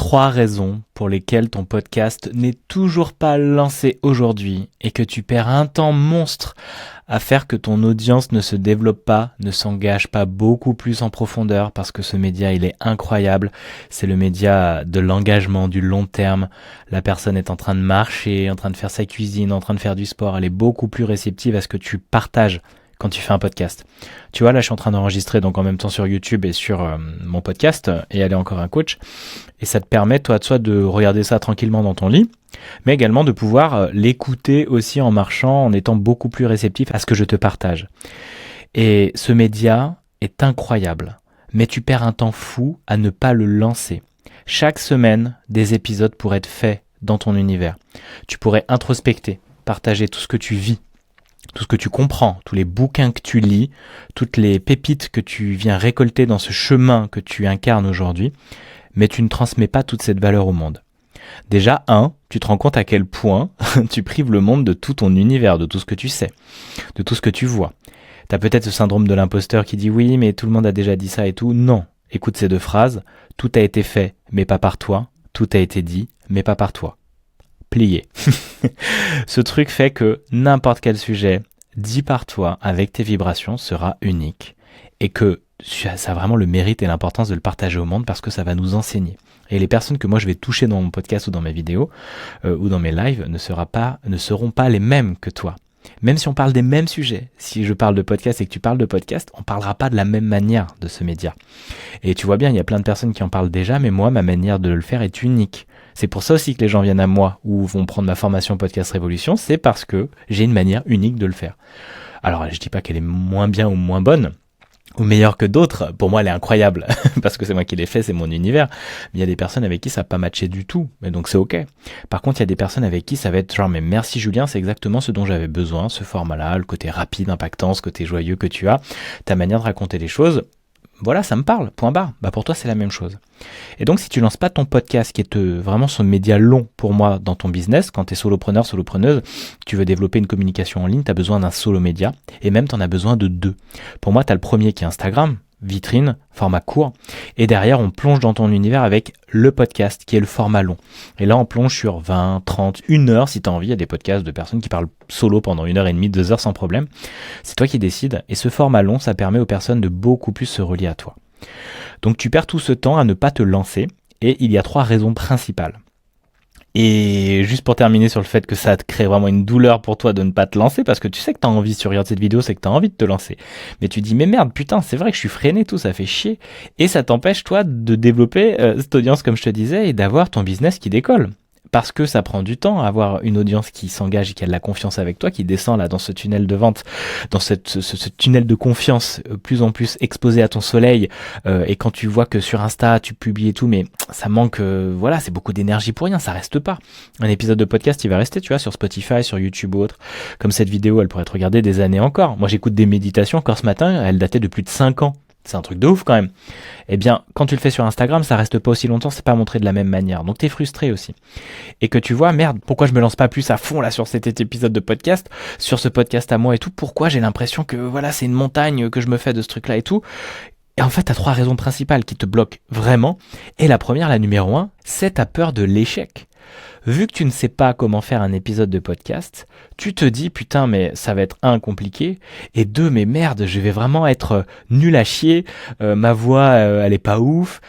3 raisons pour lesquelles ton podcast n'est toujours pas lancé aujourd'hui et que tu perds un temps monstre à faire que ton audience ne se développe pas, ne s'engage pas beaucoup plus en profondeur parce que ce média il est incroyable. C'est le média de l'engagement, du long terme. La personne est en train de marcher, en train de faire sa cuisine, en train de faire du sport. Elle est beaucoup plus réceptive à ce que tu partages quand tu fais un podcast. Tu vois, là, je suis en train d'enregistrer donc en même temps sur YouTube et sur mon podcast et aller encore un coach. Et ça te permet, toi, de regarder ça tranquillement dans ton lit, mais également de pouvoir l'écouter aussi en marchant, en étant beaucoup plus réceptif à ce que je te partage. Et ce média est incroyable, mais tu perds un temps fou à ne pas le lancer. Chaque semaine, des épisodes pourraient être faits dans ton univers. Tu pourrais introspecter, partager tout ce que tu vis, tout ce que tu comprends, tous les bouquins que tu lis, toutes les pépites que tu viens récolter dans ce chemin que tu incarnes aujourd'hui, mais tu ne transmets pas toute cette valeur au monde. Déjà, tu te rends compte à quel point tu prives le monde de tout ton univers, de tout ce que tu sais, de tout ce que tu vois. Tu as peut-être ce syndrome de l'imposteur qui dit oui, mais tout le monde a déjà dit ça et tout. Non, écoute ces 2 phrases. Tout a été fait, mais pas par toi. Tout a été dit, mais pas par toi. Plié. Ce truc fait que n'importe quel sujet dit par toi avec tes vibrations sera unique et que ça a vraiment le mérite et l'importance de le partager au monde parce que ça va nous enseigner. Et les personnes que moi je vais toucher dans mon podcast ou dans mes vidéos ou dans mes lives ne seront pas les mêmes que toi. Même si on parle des mêmes sujets, si je parle de podcast et que tu parles de podcast, on parlera pas de la même manière de ce média. Et tu vois bien, il y a plein de personnes qui en parlent déjà, mais moi, ma manière de le faire est unique. C'est pour ça aussi que les gens viennent à moi ou vont prendre ma formation Podcast Révolution, c'est parce que j'ai une manière unique de le faire. Alors, je dis pas qu'elle est moins bien ou moins bonne, ou meilleure que d'autres. Pour moi, elle est incroyable, parce que c'est moi qui l'ai fait, c'est mon univers. Mais il y a des personnes avec qui ça n'a pas matché du tout, et donc c'est ok. Par contre, il y a des personnes avec qui ça va être genre, mais merci Julien, c'est exactement ce dont j'avais besoin, ce format-là, le côté rapide, impactant, ce côté joyeux que tu as, ta manière de raconter les choses. Voilà, ça me parle, point barre. Bah pour toi, c'est la même chose. Et donc, si tu lances pas ton podcast, qui est vraiment ce média long pour moi dans ton business, quand tu es solopreneur, solopreneuse, tu veux développer une communication en ligne, tu as besoin d'un solo média, et même tu en as besoin de 2. Pour moi, tu as le premier qui est Instagram, vitrine, format court, et derrière, on plonge dans ton univers avec le podcast, qui est le format long. Et là, on plonge sur 20, 30, 1 heure, si tu as envie. Il y a des podcasts de personnes qui parlent solo pendant 1h30, 2 heures sans problème. C'est toi qui décides. Et ce format long, ça permet aux personnes de beaucoup plus se relier à toi. Donc, tu perds tout ce temps à ne pas te lancer. Et il y a 3 raisons principales. Et juste pour terminer sur le fait que ça te crée vraiment une douleur pour toi de ne pas te lancer, parce que tu sais que tu as envie, si tu regardes cette vidéo, c'est que tu as envie de te lancer. Mais tu dis, mais merde, putain, c'est vrai que je suis freiné, tout, ça fait chier. Et ça t'empêche, toi, de développer cette audience, comme je te disais, et d'avoir ton business qui décolle. Parce que ça prend du temps à avoir une audience qui s'engage et qui a de la confiance avec toi, qui descend là dans ce tunnel de vente, dans ce tunnel de confiance plus en plus exposé à ton soleil. Et quand tu vois que sur Insta, tu publies et tout, mais ça manque, voilà, c'est beaucoup d'énergie pour rien, ça reste pas. Un épisode de podcast, il va rester, tu vois, sur Spotify, sur YouTube ou autre. Comme cette vidéo, elle pourrait être regardée des années encore. Moi, j'écoute des méditations encore ce matin, elle datait de plus de 5 ans. C'est un truc de ouf quand même. Eh bien, quand tu le fais sur Instagram, ça reste pas aussi longtemps, c'est pas montré de la même manière. Donc t'es frustré aussi. Et que tu vois, merde, pourquoi je me lance pas plus à fond là sur cet épisode de podcast, sur ce podcast à moi et tout, pourquoi j'ai l'impression que voilà, c'est une montagne que je me fais de ce truc là et tout. Et en fait, t'as 3 raisons principales qui te bloquent vraiment. Et la première, la numéro 1, c'est ta peur de l'échec. Vu que tu ne sais pas comment faire un épisode de podcast, tu te dis putain mais ça va être 1 compliqué et 2 mais merde je vais vraiment être nul à chier, ma voix elle est pas ouf,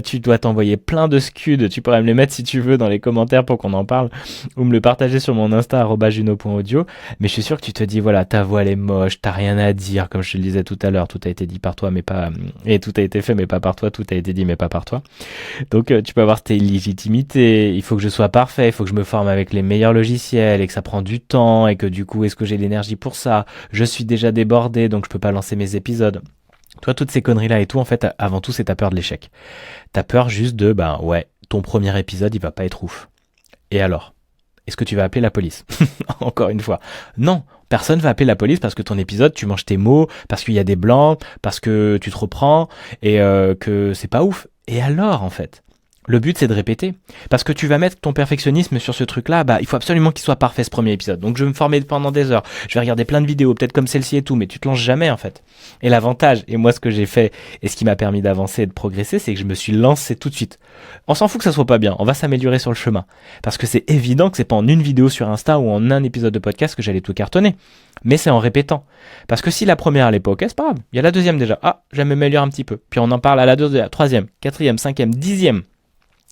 tu dois t'envoyer plein de scuds, tu pourrais me les mettre si tu veux dans les commentaires pour qu'on en parle ou me le partager sur mon Insta @juno.audio, mais je suis sûr que tu te dis voilà ta voix elle est moche, t'as rien à dire comme je te le disais tout à l'heure, tout a été dit par toi mais pas et tout a été fait mais pas par toi, tout a été dit mais pas par toi. Donc tu peux avoir tes légitimités, il faut que je sois parfait, il faut que je me forme avec les meilleurs logiciels et que ça prend du temps et que du coup est-ce que j'ai l'énergie pour ça, je suis déjà débordé donc je peux pas lancer mes épisodes. Toi toutes ces conneries là et tout en fait avant tout c'est ta peur de l'échec. T'as peur juste de ouais ton premier épisode il va pas être ouf. Et alors est-ce que tu vas appeler la police? Encore une fois. Non, personne va appeler la police parce que ton épisode, tu manges tes mots, parce qu'il y a des blancs, parce que tu te reprends et que c'est pas ouf. Et alors, en fait, Le but, c'est de répéter. Parce que tu vas mettre ton perfectionnisme sur ce truc-là, il faut absolument qu'il soit parfait ce premier épisode. Donc je vais me former pendant des heures. Je vais regarder plein de vidéos, peut-être comme celle-ci et tout, mais tu te lances jamais en fait. Et l'avantage, et moi ce que j'ai fait, et ce qui m'a permis d'avancer et de progresser, c'est que je me suis lancé tout de suite. On s'en fout que ça soit pas bien, on va s'améliorer sur le chemin. Parce que c'est évident que c'est pas en une vidéo sur Insta ou en un épisode de podcast que j'allais tout cartonner. Mais c'est en répétant. Parce que si la première elle est pas ok, c'est pas grave. Il y a la deuxième déjà. Ah, je vais m'améliorer un petit peu. Puis on en parle à la deuxième, troisième, quatrième, cinquième, dixième.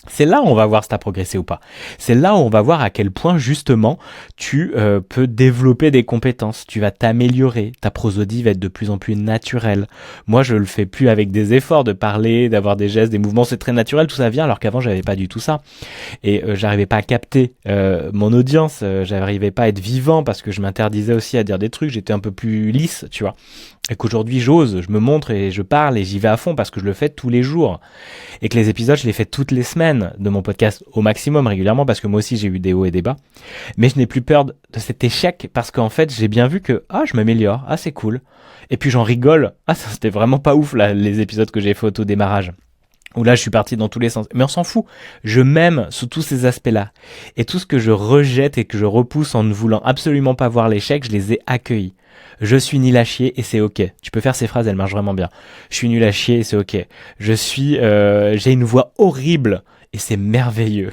C'est là où on va voir si tu as progressé ou pas. C'est là où on va voir à quel point justement tu peux développer des compétences. Tu vas t'améliorer. Ta prosodie va être de plus en plus naturelle. Moi, je le fais plus avec des efforts de parler, d'avoir des gestes, des mouvements. C'est très naturel, tout ça vient. Alors qu'avant, j'avais pas du tout ça. Et j'arrivais pas à capter mon audience. J'arrivais pas à être vivant parce que je m'interdisais aussi à dire des trucs. J'étais un peu plus lisse, tu vois. Et qu'aujourd'hui, j'ose, je me montre et je parle et j'y vais à fond parce que je le fais tous les jours. Et que les épisodes, je les fais toutes les semaines de mon podcast au maximum régulièrement parce que moi aussi, j'ai eu des hauts et des bas. Mais je n'ai plus peur de cet échec parce qu'en fait, j'ai bien vu que, je m'améliore, c'est cool. Et puis j'en rigole. Ça, c'était vraiment pas ouf, là, les épisodes que j'ai fait au tout démarrage. Où là, je suis parti dans tous les sens. Mais on s'en fout. Je m'aime sous tous ces aspects-là. Et tout ce que je rejette et que je repousse en ne voulant absolument pas voir l'échec, je les ai accueillis. Je suis nul à chier et c'est ok. Tu peux faire ces phrases, elles marchent vraiment bien. Je suis nul à chier et c'est ok. J'ai une voix horrible et c'est merveilleux.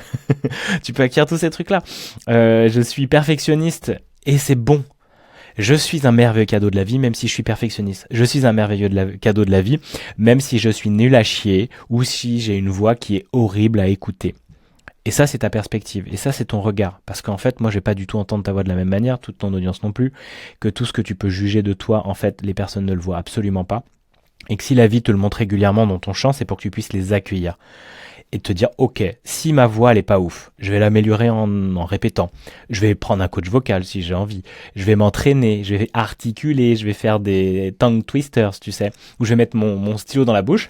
Tu peux acquérir tous ces trucs-là. Je suis perfectionniste et c'est bon. Je suis un merveilleux cadeau de la vie, même si je suis perfectionniste. Je suis un merveilleux cadeau de la vie, même si je suis nul à chier ou si j'ai une voix qui est horrible à écouter. Et ça, c'est ta perspective. Et ça, c'est ton regard. Parce qu'en fait, moi, je vais pas du tout entendre ta voix de la même manière, toute ton audience non plus, que tout ce que tu peux juger de toi, en fait, les personnes ne le voient absolument pas. Et que si la vie te le montre régulièrement dans ton champ, c'est pour que tu puisses les accueillir. Et te dire, ok, si ma voix, elle est pas ouf, je vais l'améliorer en répétant. Je vais prendre un coach vocal si j'ai envie. Je vais m'entraîner, je vais articuler, je vais faire des tongue twisters, tu sais, où je vais mettre mon stylo dans la bouche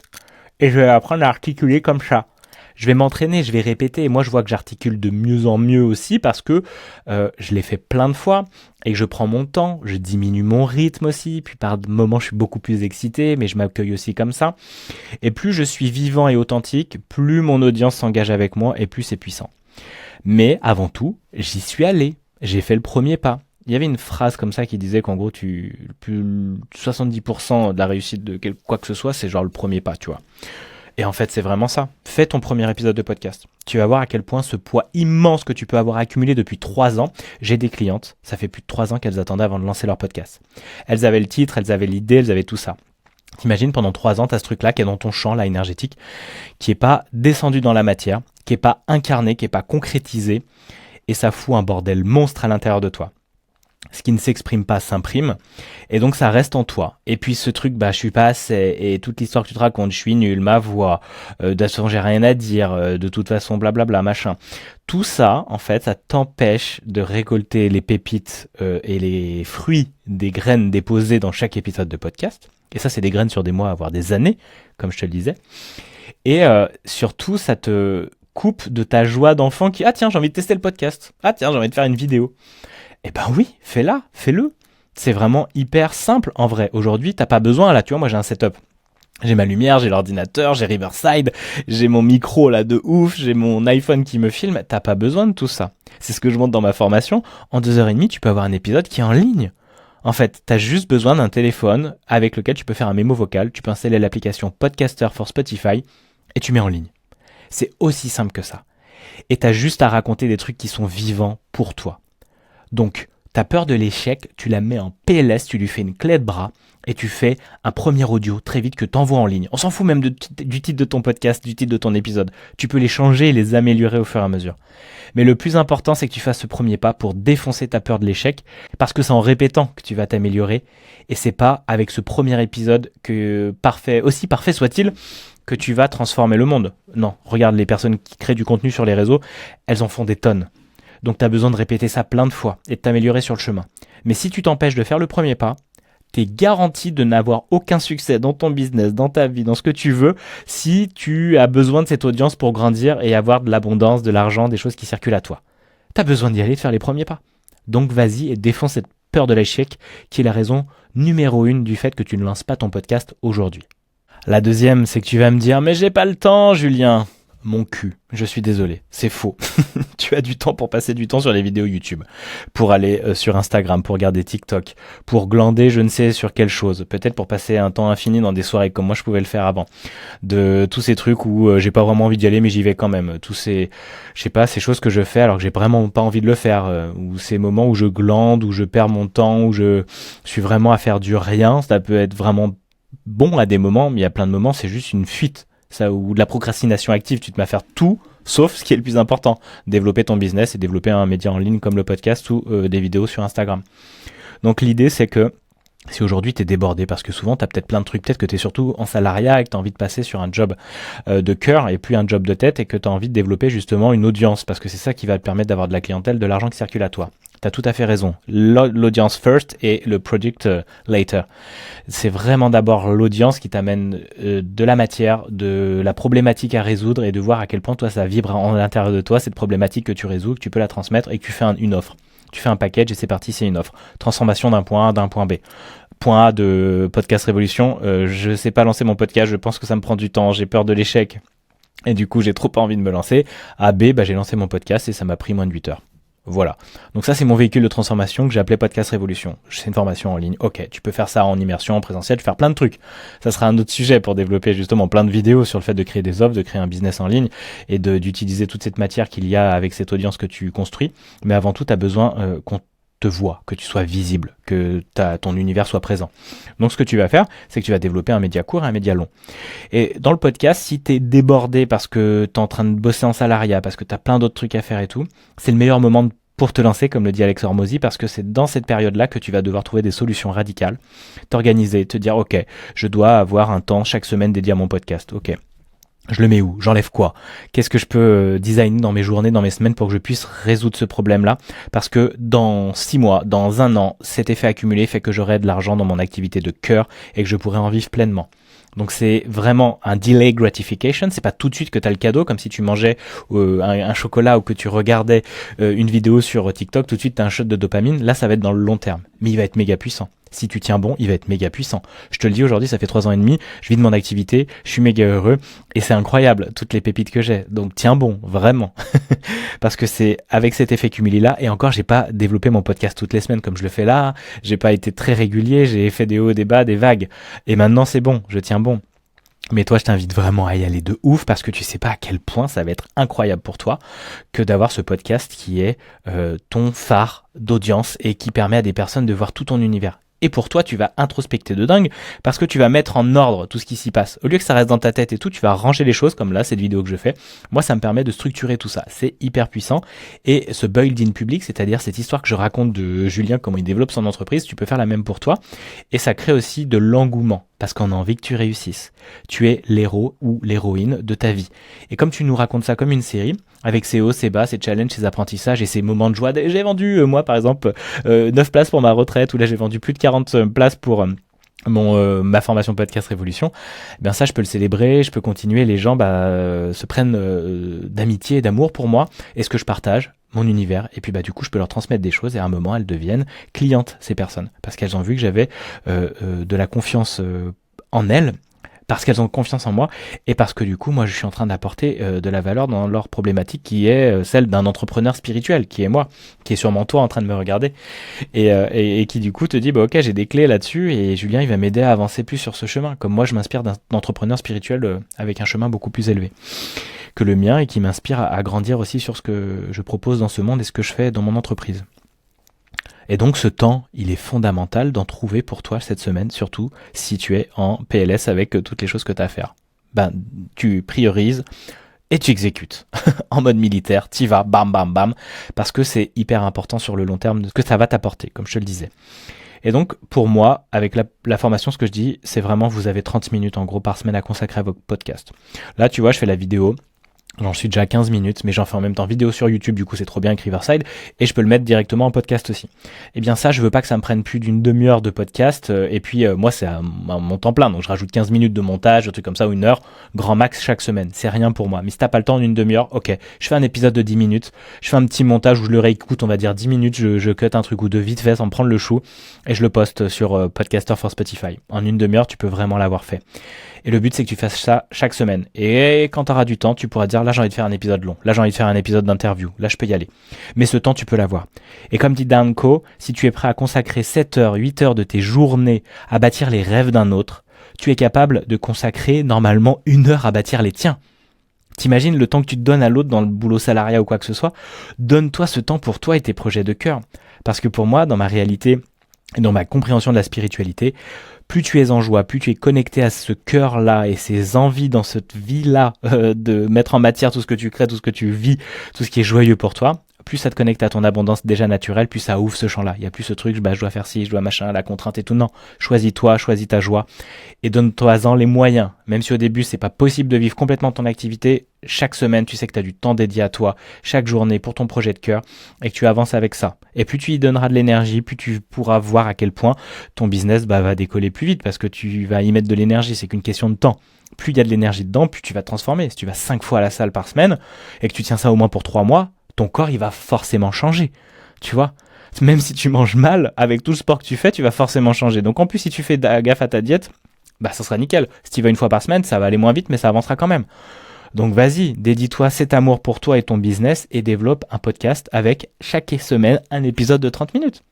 et je vais apprendre à articuler comme ça. Je vais m'entraîner, je vais répéter. Et moi, je vois que j'articule de mieux en mieux aussi parce que je l'ai fait plein de fois et que je prends mon temps. Je diminue mon rythme aussi. Puis par moments, je suis beaucoup plus excité, mais je m'accueille aussi comme ça. Et plus je suis vivant et authentique, plus mon audience s'engage avec moi et plus c'est puissant. Mais avant tout, j'y suis allé. J'ai fait le premier pas. Il y avait une phrase comme ça qui disait qu'en gros, 70% de la réussite de quoi que ce soit, c'est genre le premier pas, tu vois. Et en fait, c'est vraiment ça. Fais ton premier épisode de podcast. Tu vas voir à quel point ce poids immense que tu peux avoir accumulé depuis 3 ans. J'ai des clientes, ça fait plus de 3 ans qu'elles attendaient avant de lancer leur podcast. Elles avaient le titre, elles avaient l'idée, elles avaient tout ça. T'imagines, pendant 3 ans, t'as ce truc-là qui est dans ton champ, là, énergétique, qui est pas descendu dans la matière, qui est pas incarné, qui est pas concrétisé, et ça fout un bordel monstre à l'intérieur de toi. Ce qui ne s'exprime pas s'imprime, et donc ça reste en toi. Et puis ce truc, je suis pas assez, et toute l'histoire que tu te racontes, je suis nul, ma voix, de toute façon j'ai rien à dire, de toute façon blablabla, machin. Tout ça, en fait, ça t'empêche de récolter les pépites et les fruits des graines déposées dans chaque épisode de podcast. Et ça, c'est des graines sur des mois, voire des années, comme je te le disais. Et surtout, ça te coupe de ta joie d'enfant qui, tiens, j'ai envie de tester le podcast. Tiens, j'ai envie de faire une vidéo. Eh ben oui, fais-le. C'est vraiment hyper simple en vrai. Aujourd'hui, t'as pas besoin, là, tu vois, moi j'ai un setup. J'ai ma lumière, j'ai l'ordinateur, j'ai Riverside, j'ai mon micro là de ouf, j'ai mon iPhone qui me filme. T'as pas besoin de tout ça. C'est ce que je montre dans ma formation. En 2h30, tu peux avoir un épisode qui est en ligne. En fait, t'as juste besoin d'un téléphone avec lequel tu peux faire un mémo vocal. Tu peux installer l'application Podcaster for Spotify et tu mets en ligne. C'est aussi simple que ça. Et t'as juste à raconter des trucs qui sont vivants pour toi. Donc, ta peur de l'échec, tu la mets en PLS, tu lui fais une clé de bras et tu fais un premier audio très vite que tu envoies en ligne. On s'en fout même du titre de ton podcast, du titre de ton épisode. Tu peux les changer et les améliorer au fur et à mesure. Mais le plus important, c'est que tu fasses ce premier pas pour défoncer ta peur de l'échec parce que c'est en répétant que tu vas t'améliorer et c'est pas avec ce premier épisode que aussi parfait soit-il, que tu vas transformer le monde. Non, regarde les personnes qui créent du contenu sur les réseaux, elles en font des tonnes. Donc tu as besoin de répéter ça plein de fois et de t'améliorer sur le chemin. Mais si tu t'empêches de faire le premier pas, tu es garanti de n'avoir aucun succès dans ton business, dans ta vie, dans ce que tu veux, si tu as besoin de cette audience pour grandir et avoir de l'abondance, de l'argent, des choses qui circulent à toi. Tu as besoin d'y aller, de faire les premiers pas. Donc vas-y et défonce cette peur de l'échec qui est la raison numéro 1 du fait que tu ne lances pas ton podcast aujourd'hui. La deuxième, c'est que tu vas me dire « Mais j'ai pas le temps, Julien !» mon cul. Je suis désolé, c'est faux. Tu as du temps pour passer du temps sur les vidéos YouTube, pour aller sur Instagram, pour regarder TikTok, pour glander je ne sais sur quelle chose, peut-être pour passer un temps infini dans des soirées comme moi je pouvais le faire avant. De tous ces trucs où j'ai pas vraiment envie d'y aller mais j'y vais quand même. Tous ces, je sais pas, ces choses que je fais alors que j'ai vraiment pas envie de le faire, ou ces moments où je glande, où je perds mon temps, où je suis vraiment à faire du rien, ça peut être vraiment bon à des moments, mais il y a plein de moments c'est juste une fuite. Ça, ou de la procrastination active, tu te mets à faire tout sauf ce qui est le plus important, développer ton business et développer un média en ligne comme le podcast ou des vidéos sur Instagram. Donc l'idée c'est que si aujourd'hui tu es débordé, parce que souvent tu as peut-être plein de trucs, peut-être que tu es surtout en salariat et que tu as envie de passer sur un job de cœur et plus un job de tête, et que tu as envie de développer justement une audience, parce que c'est ça qui va te permettre d'avoir de la clientèle, de l'argent qui circule à toi. Tu as tout à fait raison. L'audience first et le product later. C'est vraiment d'abord l'audience qui t'amène de la matière, de la problématique à résoudre, et de voir à quel point toi ça vibre en l'intérieur de toi, cette problématique que tu résous, que tu peux la transmettre et que tu fais une offre. Tu fais un package et c'est parti, c'est une offre. Transformation d'un point A d'un point B. Point A de Podcast Révolution, je sais pas lancer mon podcast, je pense que ça me prend du temps, j'ai peur de l'échec et du coup j'ai trop pas envie de me lancer. A B, j'ai lancé mon podcast et ça m'a pris moins de 8 heures. Voilà. Donc ça, c'est mon véhicule de transformation que j'ai appelé Podcast Révolution. C'est une formation en ligne. Ok, tu peux faire ça en immersion, en présentiel, faire plein de trucs. Ça sera un autre sujet pour développer justement plein de vidéos sur le fait de créer des offres, de créer un business en ligne et d'utiliser toute cette matière qu'il y a avec cette audience que tu construis. Mais avant tout, tu as besoin qu'on te voit, que tu sois visible, que ton univers soit présent. Donc ce que tu vas faire, c'est que tu vas développer un média court et un média long. Et dans le podcast, si tu es débordé parce que tu es en train de bosser en salariat, parce que tu as plein d'autres trucs à faire et tout, c'est le meilleur moment pour te lancer, comme le dit Alex Hormozy, parce que c'est dans cette période-là que tu vas devoir trouver des solutions radicales, t'organiser, te dire, ok, je dois avoir un temps chaque semaine dédié à mon podcast, ok. Je le mets où? J'enlève quoi? Qu'est-ce que je peux designer dans mes journées, dans mes semaines pour que je puisse résoudre ce problème-là? Parce que dans 6 mois, dans 1 an, cet effet accumulé fait que j'aurai de l'argent dans mon activité de cœur et que je pourrai en vivre pleinement. Donc c'est vraiment un delay gratification, c'est pas tout de suite que tu as le cadeau, comme si tu mangeais un chocolat ou que tu regardais une vidéo sur TikTok, tout de suite tu as un shot de dopamine. Là ça va être dans le long terme, mais il va être méga puissant. Si tu tiens bon, il va être méga puissant. Je te le dis aujourd'hui, ça fait 3 ans et demi, je vis de mon activité, je suis méga heureux et c'est incroyable toutes les pépites que j'ai. Donc tiens bon, vraiment. Parce que c'est avec cet effet cumulé là, et encore j'ai pas développé mon podcast toutes les semaines comme je le fais là, j'ai pas été très régulier, j'ai fait des hauts, des bas, des vagues. Et maintenant c'est bon, je tiens bon. Mais toi, je t'invite vraiment à y aller de ouf parce que tu sais pas à quel point ça va être incroyable pour toi que d'avoir ce podcast qui est ton phare d'audience et qui permet à des personnes de voir tout ton univers. Et pour toi, tu vas introspecter de dingue parce que tu vas mettre en ordre tout ce qui s'y passe. Au lieu que ça reste dans ta tête et tout, tu vas ranger les choses comme là, cette vidéo que je fais. Moi, ça me permet de structurer tout ça. C'est hyper puissant. Et ce build-in public, c'est-à-dire cette histoire que je raconte de Julien, comment il développe son entreprise, tu peux faire la même pour toi. Et ça crée aussi de l'engouement parce qu'on a envie que tu réussisses. Tu es l'héros ou l'héroïne de ta vie. Et comme tu nous racontes ça comme une série, avec ses hauts, ses bas, ses challenges, ses apprentissages et ses moments de joie. J'ai vendu, moi par exemple, 9 places pour ma retraite, ou là j'ai vendu plus de 40 places pour ma formation Podcast Révolution. Eh bien ça, je peux le célébrer, je peux continuer. Les gens se prennent d'amitié et d'amour pour moi et ce que je partage, mon univers. Et puis du coup, je peux leur transmettre des choses et à un moment, elles deviennent clientes, ces personnes, parce qu'elles ont vu que j'avais de la confiance en elles, parce qu'elles ont confiance en moi et parce que du coup, moi, je suis en train d'apporter de la valeur dans leur problématique qui est celle d'un entrepreneur spirituel, qui est moi, qui est sûrement toi en train de me regarder et qui du coup te dit, ok, j'ai des clés là-dessus et Julien, il va m'aider à avancer plus sur ce chemin. Comme moi, je m'inspire d'un entrepreneur spirituel avec un chemin beaucoup plus élevé que le mien et qui m'inspire à grandir aussi sur ce que je propose dans ce monde et ce que je fais dans mon entreprise. Et donc ce temps, il est fondamental d'en trouver pour toi cette semaine, surtout si tu es en PLS avec toutes les choses que tu as à faire. Tu priorises et tu exécutes. En mode militaire, t'y vas, bam, bam, bam, parce que c'est hyper important sur le long terme de ce que ça va t'apporter, comme je te le disais. Et donc, pour moi, avec la formation, ce que je dis, c'est vraiment, vous avez 30 minutes en gros par semaine à consacrer à votre podcast. Là, tu vois, je fais la vidéo. J'en suis déjà à 15 minutes, mais j'en fais en même temps vidéo sur YouTube, du coup c'est trop bien avec Riverside, et je peux le mettre directement en podcast aussi. Et bien ça, je veux pas que ça me prenne plus d'une demi-heure de podcast, et puis moi c'est à mon temps plein, donc je rajoute 15 minutes de montage, un truc comme ça, ou 1 heure, grand max chaque semaine, c'est rien pour moi. Mais si t'as pas le temps d'une demi-heure, ok, je fais un épisode de 10 minutes, je fais un petit montage où je le réécoute, on va dire 10 minutes, je cut un truc ou deux vite fait sans prendre le chou, et je le poste sur Podcaster for Spotify. En une demi-heure, tu peux vraiment l'avoir fait. Et le but, c'est que tu fasses ça chaque semaine. Et quand tu auras du temps, tu pourras dire, là, j'ai envie de faire un épisode long. Là, j'ai envie de faire un épisode d'interview. Là, je peux y aller. Mais ce temps, tu peux l'avoir. Et comme dit Dan Co, si tu es prêt à consacrer 7 heures, 8 heures de tes journées à bâtir les rêves d'un autre, tu es capable de consacrer normalement 1 heure à bâtir les tiens. T'imagines le temps que tu te donnes à l'autre dans le boulot salariat ou quoi que ce soit. Donne-toi ce temps pour toi et tes projets de cœur. Parce que pour moi, dans ma réalité et dans ma compréhension de la spiritualité, plus tu es en joie, plus tu es connecté à ce cœur-là et ces envies dans cette vie-là de mettre en matière tout ce que tu crées, tout ce que tu vis, tout ce qui est joyeux pour toi, plus ça te connecte à ton abondance déjà naturelle, plus ça ouvre ce champ-là. Il n'y a plus ce truc, je dois faire ci, je dois machin, la contrainte et tout. Non, choisis-toi, choisis ta joie et donne-toi-en les moyens. Même si au début, c'est pas possible de vivre complètement ton activité, chaque semaine, tu sais que tu as du temps dédié à toi, chaque journée pour ton projet de cœur et que tu avances avec ça. Et plus tu y donneras de l'énergie, plus tu pourras voir à quel point ton business va décoller plus vite parce que tu vas y mettre de l'énergie. C'est qu'une question de temps. Plus il y a de l'énergie dedans, plus tu vas te transformer. Si tu vas 5 fois à la salle par semaine et que tu tiens ça au moins pour 3 mois, ton corps, il va forcément changer, tu vois. Même si tu manges mal, avec tout le sport que tu fais, tu vas forcément changer. Donc en plus, si tu fais gaffe à ta diète, ça sera nickel. Si tu y vas 1 fois par semaine, ça va aller moins vite, mais ça avancera quand même. Donc vas-y, dédie-toi cet amour pour toi et ton business et développe un podcast avec chaque semaine un épisode de 30 minutes.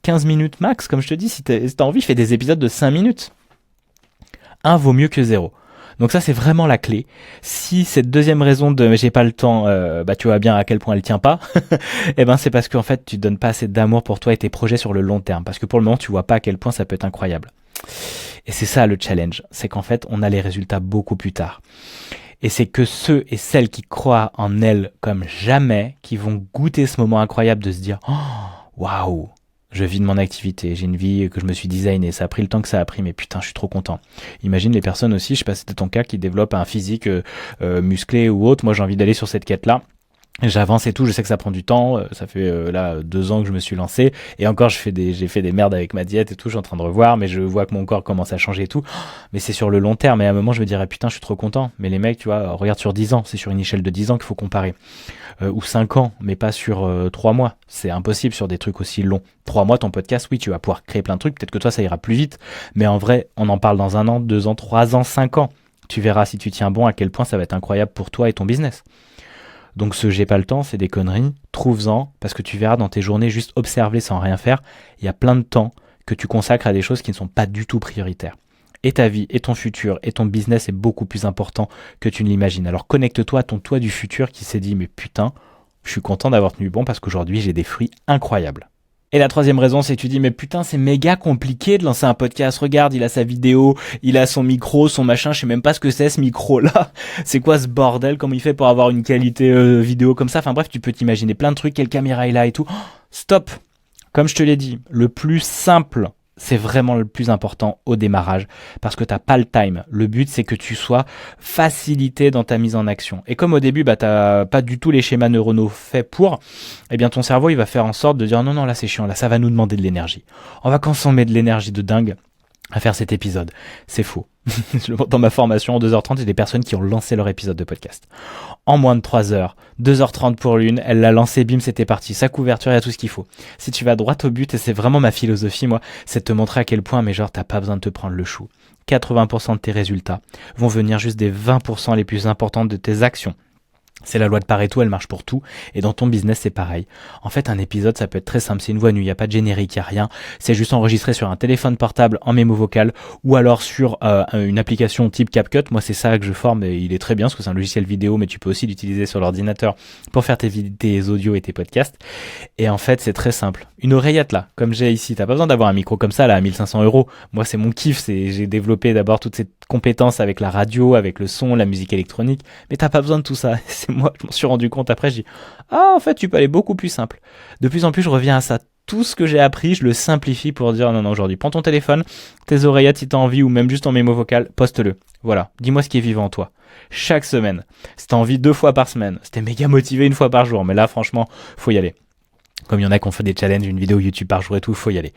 15 minutes max, comme je te dis, si t'as envie, fais des épisodes de 5 minutes. 1 vaut mieux que 0. Donc ça, c'est vraiment la clé. Si cette deuxième raison de j'ai pas le temps, tu vois bien à quel point elle tient pas, c'est parce qu'en fait, tu donnes pas assez d'amour pour toi et tes projets sur le long terme. Parce que pour le moment, tu vois pas à quel point ça peut être incroyable. Et c'est ça le challenge. C'est qu'en fait, on a les résultats beaucoup plus tard. Et c'est que ceux et celles qui croient en elles comme jamais, qui vont goûter ce moment incroyable de se dire « Waouh !» Je vis de mon activité, j'ai une vie que je me suis designée, ça a pris le temps que ça a pris, mais putain, je suis trop content. Imagine les personnes aussi, je sais pas si c'était ton cas, qui développent un physique musclé ou autre. Moi, j'ai envie d'aller sur cette quête-là. J'avance et tout, je sais que ça prend du temps, ça fait là 2 ans que je me suis lancé, et encore j'ai fait des merdes avec ma diète et tout, je suis en train de revoir, mais je vois que mon corps commence à changer et tout, mais c'est sur le long terme, et à un moment je me dirais putain je suis trop content, mais les mecs tu vois, regarde sur 10 ans, c'est sur une échelle de 10 ans qu'il faut comparer, ou 5 ans, mais pas sur 3 mois, c'est impossible sur des trucs aussi longs. 3 mois ton podcast, oui tu vas pouvoir créer plein de trucs, peut-être que toi ça ira plus vite, mais en vrai on en parle dans 1 an, 2 ans, 3 ans, 5 ans, tu verras si tu tiens bon à quel point ça va être incroyable pour toi et ton business. Donc ce j'ai pas le temps, c'est des conneries, trouve-en, parce que tu verras dans tes journées juste observer sans rien faire, il y a plein de temps que tu consacres à des choses qui ne sont pas du tout prioritaires. Et ta vie, et ton futur, et ton business est beaucoup plus important que tu ne l'imagines. Alors connecte-toi à ton toi du futur qui s'est dit mais putain, je suis content d'avoir tenu bon parce qu'aujourd'hui j'ai des fruits incroyables. Et la troisième raison, c'est que tu dis, mais putain, c'est méga compliqué de lancer un podcast. Regarde, il a sa vidéo, il a son micro, son machin, je sais même pas ce que c'est ce micro-là. C'est quoi ce bordel? Comment il fait pour avoir une qualité vidéo comme ça? Enfin bref, tu peux t'imaginer plein de trucs, quelle caméra il a et tout. Oh, stop! Comme je te l'ai dit, le plus simple, c'est vraiment le plus important au démarrage parce que t'as pas le time. Le but, c'est que tu sois facilité dans ta mise en action. Et comme au début, t'as pas du tout les schémas neuronaux faits pour, eh bien, ton cerveau, il va faire en sorte de dire non, là, c'est chiant, là, ça va nous demander de l'énergie. On va consommer de l'énergie de dingue à faire cet épisode. C'est faux. Dans ma formation, en 2h30, il y a des personnes qui ont lancé leur épisode de podcast. En moins de 3 heures, 2h30 pour l'une, elle l'a lancé, bim, c'était parti. Sa couverture, il y a tout ce qu'il faut. Si tu vas droit au but, et c'est vraiment ma philosophie, moi, c'est de te montrer à quel point, mais genre, t'as pas besoin de te prendre le chou. 80% de tes résultats vont venir juste des 20% les plus importantes de tes actions. C'est la loi de Pareto, elle marche pour tout. Et dans ton business, c'est pareil. En fait, un épisode, ça peut être très simple. C'est une voix nue, il n'y a pas de générique, il n'y a rien. C'est juste enregistré sur un téléphone portable en mémo vocal ou alors sur une application type CapCut. Moi, c'est ça que je forme et il est très bien parce que c'est un logiciel vidéo, mais tu peux aussi l'utiliser sur l'ordinateur pour faire tes audios et tes podcasts. Et en fait, c'est très simple. Une oreillette là, comme j'ai ici. T'as pas besoin d'avoir un micro comme ça là à 1500 €. Moi, c'est mon kiff. J'ai développé d'abord toutes ces compétences avec la radio, avec le son, la musique électronique. Mais t'as pas besoin de tout ça. Moi, je m'en suis rendu compte après, je dis en fait, tu peux aller beaucoup plus simple. De plus en plus, je reviens à ça. Tout ce que j'ai appris, je le simplifie pour dire non, aujourd'hui, prends ton téléphone, tes oreillettes si t'as envie, ou même juste en mémo vocal, poste-le. Voilà, dis-moi ce qui est vivant en toi. Chaque semaine. Si t'as envie 2 fois par semaine, si t'es méga motivé 1 fois par jour, mais là, franchement, faut y aller. Comme il y en a qui ont fait des challenges, une vidéo YouTube par jour et tout, faut y aller.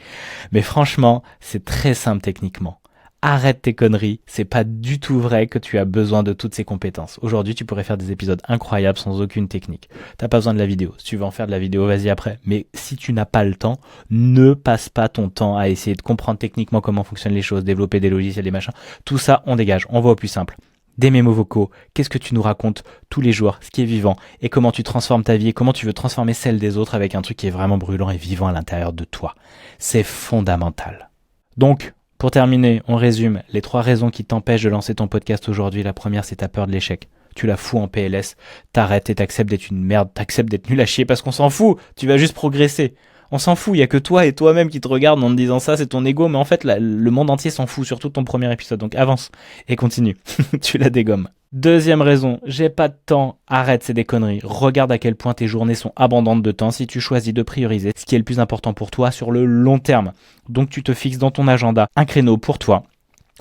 Mais franchement, c'est très simple techniquement. arrête tes conneries, c'est pas du tout vrai que tu as besoin de toutes ces compétences. Aujourd'hui, tu pourrais faire des épisodes incroyables sans aucune technique. T'as pas besoin de la vidéo. Si tu veux en faire de la vidéo, vas-y après. Mais si tu n'as pas le temps, ne passe pas ton temps à essayer de comprendre techniquement comment fonctionnent les choses, développer des logiciels, des machins. Tout ça, on dégage. On va au plus simple. Des mémos vocaux, qu'est-ce que tu nous racontes tous les jours, ce qui est vivant, et comment tu transformes ta vie, et comment tu veux transformer celle des autres avec un truc qui est vraiment brûlant et vivant à l'intérieur de toi. C'est fondamental. Donc, pour terminer, on résume les 3 raisons qui t'empêchent de lancer ton podcast aujourd'hui. La première, c'est ta peur de l'échec. Tu la fous en PLS, t'arrêtes et t'acceptes d'être une merde, t'acceptes d'être nul à chier parce qu'on s'en fout, tu vas juste progresser. On s'en fout, il y a que toi et toi-même qui te regardent en te disant ça, c'est ton ego, mais en fait, le monde entier s'en fout, surtout ton premier épisode. Donc avance et continue, tu la dégommes. Deuxième raison, j'ai pas de temps, arrête, c'est des conneries. Regarde à quel point tes journées sont abondantes de temps si tu choisis de prioriser ce qui est le plus important pour toi sur le long terme. Donc tu te fixes dans ton agenda un créneau pour toi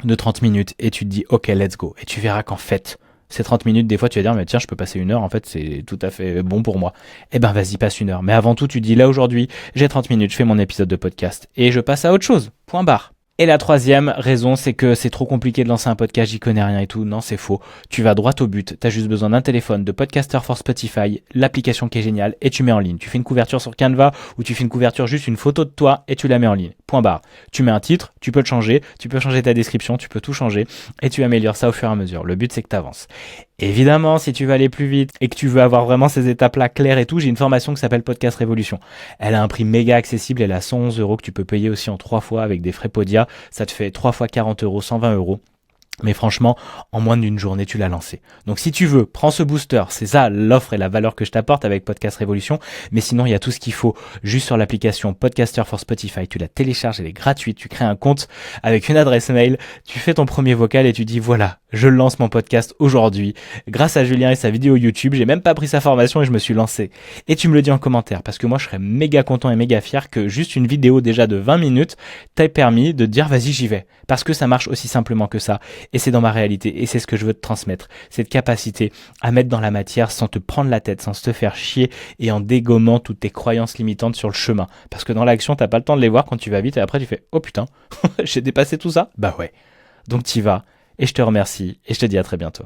de 30 minutes et tu te dis ok, let's go. Et tu verras qu'en fait, ces 30 minutes, des fois tu vas dire mais tiens, je peux passer 1 heure, en fait c'est tout à fait bon pour moi. Eh ben vas-y, passe 1 heure. Mais avant tout, tu dis là aujourd'hui, j'ai 30 minutes, je fais mon épisode de podcast et je passe à autre chose. Point barre. Et la troisième raison, c'est que c'est trop compliqué de lancer un podcast, j'y connais rien et tout. Non, c'est faux. Tu vas droit au but. T'as juste besoin d'un téléphone, de Podcaster for Spotify, l'application qui est géniale, et tu mets en ligne. Tu fais une couverture sur Canva ou tu fais une couverture juste une photo de toi et tu la mets en ligne. Point barre. Tu mets un titre, tu peux le changer, tu peux changer ta description, tu peux tout changer et tu améliores ça au fur et à mesure. Le but, c'est que tu avances. Évidemment, si tu veux aller plus vite et que tu veux avoir vraiment ces étapes-là claires et tout, j'ai une formation qui s'appelle Podcast Révolution. Elle a un prix méga accessible, elle a 111 € que tu peux payer aussi en 3 fois avec des frais Podia. Ça te fait 3 fois 40 €, 120 €. Mais franchement, en moins d'une journée, tu l'as lancé. Donc si tu veux, prends ce booster. C'est ça l'offre et la valeur que je t'apporte avec Podcast Révolution. Mais sinon, il y a tout ce qu'il faut juste sur l'application Podcaster for Spotify. Tu la télécharges, elle est gratuite. Tu crées un compte avec une adresse mail. Tu fais ton premier vocal et tu dis voilà, je lance mon podcast aujourd'hui. Grâce à Julien et sa vidéo YouTube, j'ai même pas pris sa formation et je me suis lancé. Et tu me le dis en commentaire parce que moi, je serais méga content et méga fier que juste une vidéo déjà de 20 minutes t'ait permis de te dire vas-y, j'y vais. Parce que ça marche aussi simplement que ça. Et c'est dans ma réalité, et c'est ce que je veux te transmettre, cette capacité à mettre dans la matière sans te prendre la tête, sans te faire chier et en dégommant toutes tes croyances limitantes sur le chemin. Parce que dans l'action, t'as pas le temps de les voir quand tu vas vite et après tu fais « Oh putain, j'ai dépassé tout ça ?» Bah ouais. Donc t'y vas, et je te remercie, et je te dis à très bientôt.